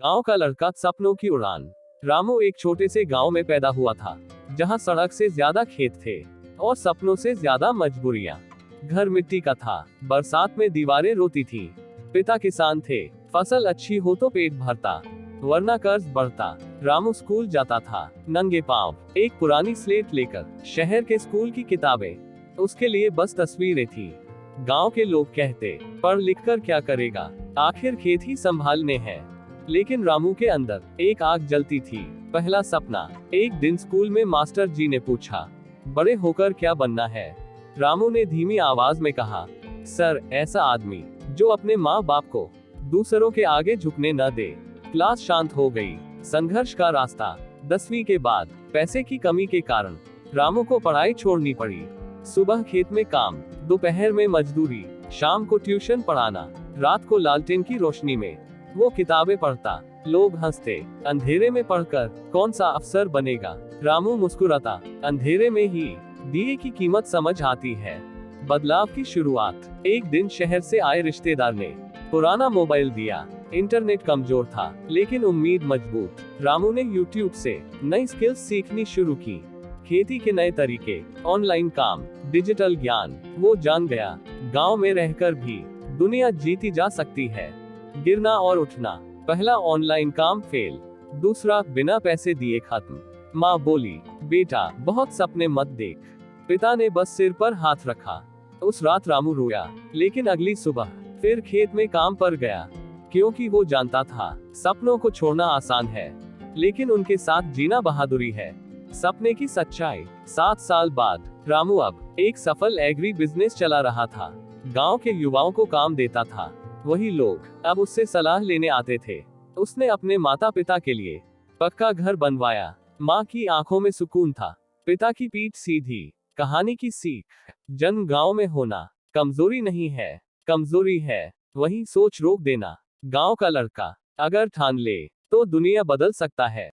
गांव का लड़का, सपनों की उड़ान। रामू एक छोटे से गांव में पैदा हुआ था, जहां सड़क से ज्यादा खेत थे और सपनों से ज्यादा मजबूरियां। घर मिट्टी का था, बरसात में दीवारें रोती थी। पिता किसान थे, फसल अच्छी हो तो पेट भरता, वरना कर्ज बढ़ता। रामू स्कूल जाता था नंगे पांव, एक पुरानी स्लेट लेकर। शहर के स्कूल की किताबें उसके लिए बस तस्वीरें थी। गांव के लोग कहते, पढ़ लिख कर क्या करेगा, आखिर खेत ही संभालने हैं। लेकिन रामू के अंदर एक आग जलती थी। पहला सपना। एक दिन स्कूल में मास्टर जी ने पूछा, बड़े होकर क्या बनना है। रामू ने धीमी आवाज में कहा, सर, ऐसा आदमी जो अपने माँ बाप को दूसरों के आगे झुकने न दे। क्लास शांत हो गई। संघर्ष का रास्ता। 10वीं के बाद पैसे की कमी के कारण रामू को पढ़ाई छोड़नी पड़ी। सुबह खेत में काम, दोपहर में मजदूरी, शाम को ट्यूशन पढ़ाना, रात को लालटेन की रोशनी में वो किताबें पढ़ता। लोग हंसते, अंधेरे में पढ़कर कौन सा अफसर बनेगा। रामू मुस्कुराता, अंधेरे में ही दिए की कीमत समझ आती है। बदलाव की शुरुआत। एक दिन शहर से आए रिश्तेदार ने पुराना मोबाइल दिया। इंटरनेट कमजोर था, लेकिन उम्मीद मजबूत। रामू ने यूट्यूब से नई स्किल्स सीखनी शुरू की। खेती के नए तरीके, ऑनलाइन काम, डिजिटल ज्ञान वो जान गया। गांव में रहकर भी दुनिया जीती जा सकती है। गिरना और उठना। पहला ऑनलाइन काम फेल, दूसरा बिना पैसे दिए खत्म। माँ बोली, बेटा बहुत सपने मत देख। पिता ने बस सिर पर हाथ रखा। उस रात रामू रोया, लेकिन अगली सुबह फिर खेत में काम पर गया, क्योंकि वो जानता था सपनों को छोड़ना आसान है, लेकिन उनके साथ जीना बहादुरी है। सपने की सच्चाई। 7 साल बाद रामू अब एक सफल एग्री बिजनेस चला रहा था। गांव के युवाओं को काम देता था। वही लोग अब उससे सलाह लेने आते थे। उसने अपने माता पिता के लिए पक्का घर बनवाया। माँ की आंखों में सुकून था, पिता की पीठ सीधी। कहानी की सीख। जन्म गांव में होना कमजोरी नहीं है, कमजोरी है वही सोच रोक देना। गांव का लड़का अगर ठान ले तो दुनिया बदल सकता है।